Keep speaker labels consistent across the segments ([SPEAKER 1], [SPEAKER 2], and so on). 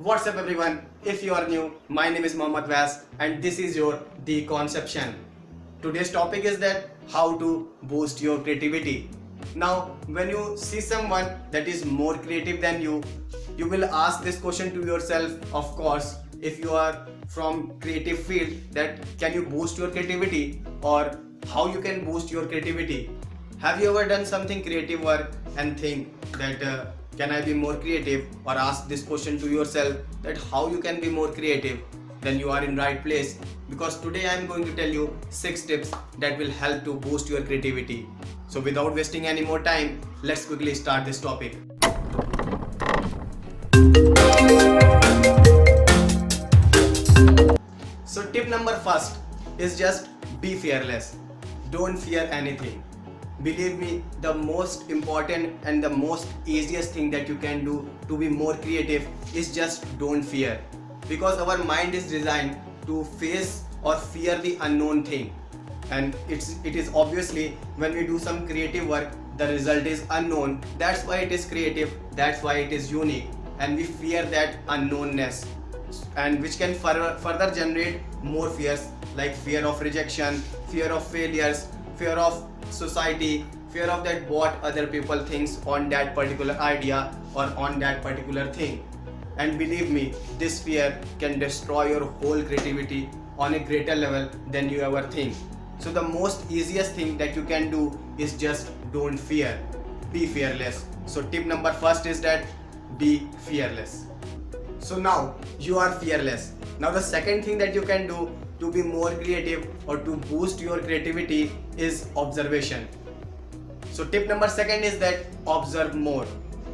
[SPEAKER 1] What's up everyone? If you are new, my name is Mohammad Vas and this is your The Conception. Today's topic is that how to boost your creativity. Now, when you see someone that is more creative than you will ask this question to yourself, of course, if you are from creative field, that can you boost your creativity or how you can boost your creativity. Have you ever done something creative work and think that can I be more creative, or ask this question to yourself that how you can be more creative? Then you are in right place, because today I am going to tell you 6 tips that will help to boost your creativity. So without wasting any more time, let's quickly start this topic. So tip number first is just be fearless. Don't fear anything. Believe me, the most important and the most easiest thing that you can do to be more creative is just don't fear. Because our mind is designed to face or fear the unknown thing. And it is obviously when we do some creative work, the result is unknown. That's why it is creative, that's why it is unique. And we fear that unknownness, and which can further generate more fears, like fear of rejection, fear of failures, fear of society, fear of that what other people thinks on that particular idea or on that particular thing. And believe me, this fear can destroy your whole creativity on a greater level than you ever think. So the most easiest thing that you can do is just don't fear, be fearless. So tip number first is that be fearless. So now you are fearless. Now the second thing that you can do to be more creative or to boost your creativity is observation. So tip number second is that observe more,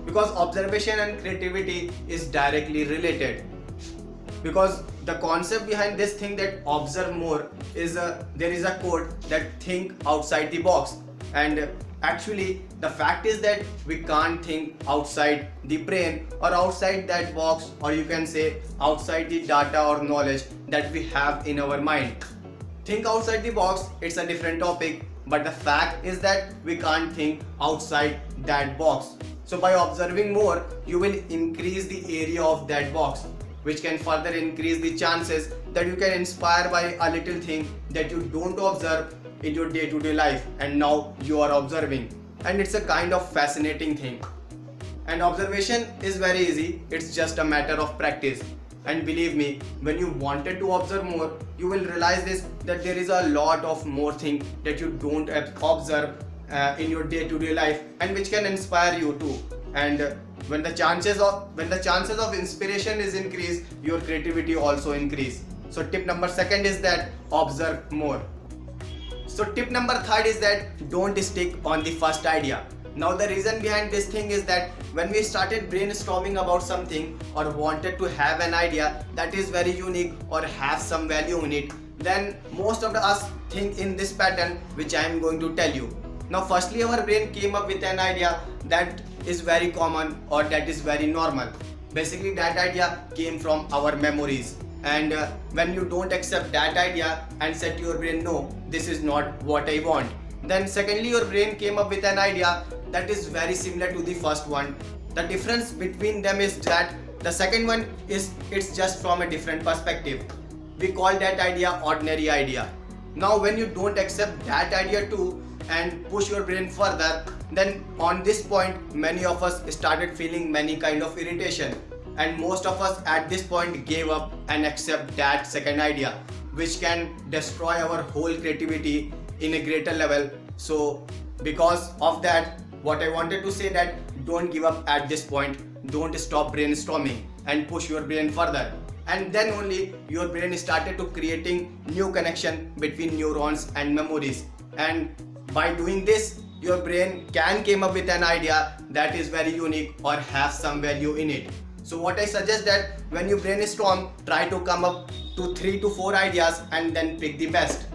[SPEAKER 1] because observation and creativity is directly related. Because the concept behind this thing that observe more is there is a quote that think outside the box, and actually the fact is that we can't think outside the brain or outside that box, or you can say outside the data or knowledge that we have in our mind. Think outside the box, it's a different topic, but the fact is that we can't think outside that box. So by observing more, you will increase the area of that box, which can further increase the chances that you can inspire by a little thing that you don't observe in your day-to-day life, and now you are observing. And it's a kind of fascinating thing. And observation is very easy, it's just a matter of practice. And believe me, when you wanted to observe more, you will realize this, that there is a lot of more things that you don't observe in your day-to-day life, and which can inspire you too. And when the chances of inspiration is increased, your creativity also increase. So tip number second is that observe more. So tip number third is that don't stick on the first idea. Now the reason behind this thing is that when we started brainstorming about something or wanted to have an idea that is very unique or have some value in it, then most of us think in this pattern which I am going to tell you. Now firstly, our brain came up with an idea that is very common or that is very normal. Basically that idea came from our memories. And when you don't accept that idea and set your brain, no, this is not what I want, then secondly your brain came up with an idea that is very similar to the first one. The difference between them is that the second one is it's just from a different perspective. We call that idea ordinary idea. Now when you don't accept that idea too and push your brain further, then on this point many of us started feeling many kind of irritation, and most of us at this point gave up and accept that second idea, which can destroy our whole creativity in a greater level. So because of that, what I wanted to say that don't give up at this point, don't stop brainstorming and push your brain further. And then only your brain started to creating new connection between neurons and memories, and by doing this your brain can came up with an idea that is very unique or have some value in it. So what I suggest that when you brainstorm, try to come up to 3 to 4 ideas and then pick the best.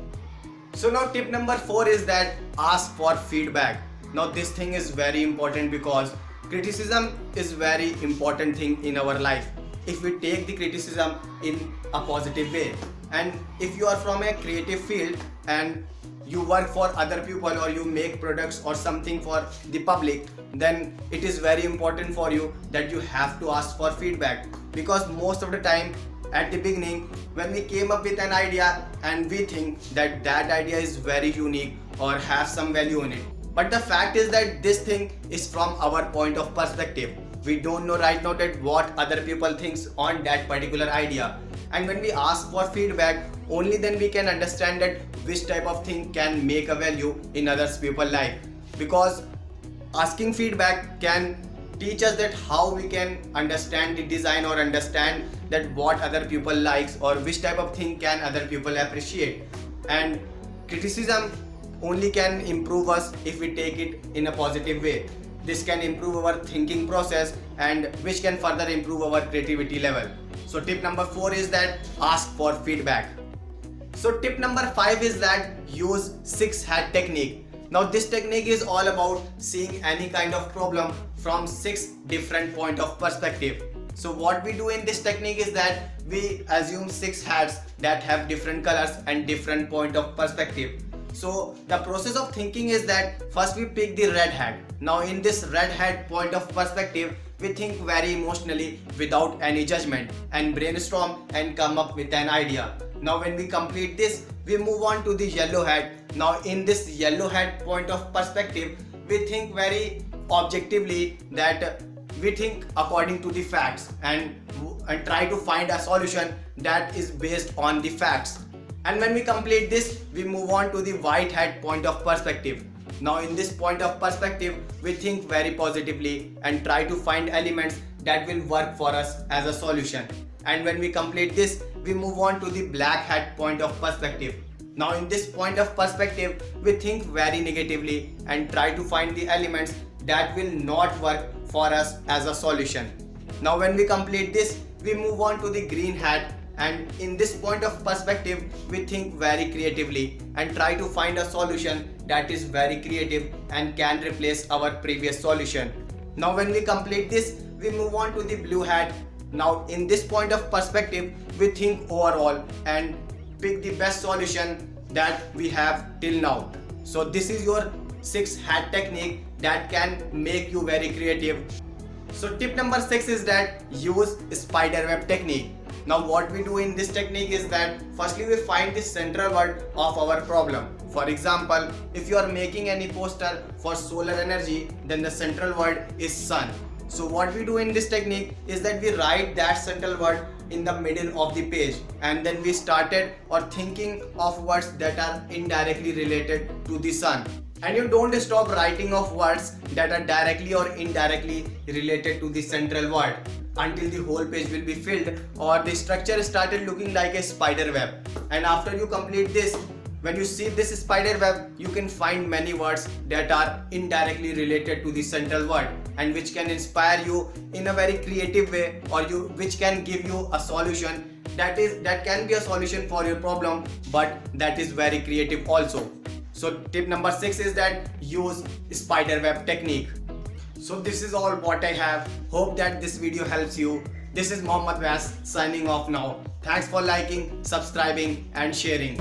[SPEAKER 1] So now tip number 4 is that ask for feedback. Now this thing is very important, because criticism is very important thing in our life if we take the criticism in a positive way. And if you are from a creative field and you work for other people or you make products or something for the public, then it is very important for you that you have to ask for feedback, because most of the time at the beginning when we came up with an idea and we think that that idea is very unique or have some value in it, but the fact is that this thing is from our point of perspective. We don't know right now that what other people thinks on that particular idea, and when we ask for feedback, only then we can understand that which type of thing can make a value in others people's life. Because asking feedback can teach us that how we can understand the design or understand that what other people likes or which type of thing can other people appreciate. And criticism only can improve us if we take it in a positive way. This can improve our thinking process and which can further improve our creativity level. So tip number 4 is that ask for feedback. So tip number 5 is that use 6 hat technique. Now this technique is all about seeing any kind of problem from 6 different point of perspective. So what we do in this technique is that we assume 6 hats that have different colors and different point of perspective. So the process of thinking is that first we pick the red hat. Now in this red hat point of perspective, we think very emotionally without any judgment and brainstorm and come up with an idea. Now when we complete this, we move on to the yellow hat. Now in this yellow hat point of perspective, we think very objectively, that we think according to the facts and try to find a solution that is based on the facts. And when we complete this, we move on to the white hat point of perspective. Now in this point of perspective, we think very positively and try to find elements that will work for us as a solution. And when we complete this, we move on to the black hat point of perspective. Now in this point of perspective, we think very negatively and try to find the elements that will not work for us as a solution. Now when we complete this, we move on to the green hat, and in this point of perspective, we think very creatively and try to find a solution that is very creative and can replace our previous solution. Now when we complete this, we move on to the blue hat. Now in this point of perspective, we think overall and pick the best solution that we have till now. So this is your 6 hat technique that can make you very creative. So tip number 6 is that use spider web technique. Now what we do in this technique is that firstly we find the central word of our problem. For example, if you are making any poster for solar energy, then the central word is sun. So what we do in this technique is that we write that central word in the middle of the page, and then we started or thinking of words that are indirectly related to the sun. And you don't stop writing of words that are directly or indirectly related to the central word until the whole page will be filled or the structure started looking like a spider web. And after you complete this, when you see this spider web, you can find many words that are indirectly related to the central word and which can inspire you in a very creative way, or which can give you a solution that can be a solution for your problem, but that is very creative also. So tip number 6 is that use spider web technique. So this is all what I have. Hope that this video helps you. This is Mohammad Vyas signing off now. Thanks for liking, subscribing and sharing.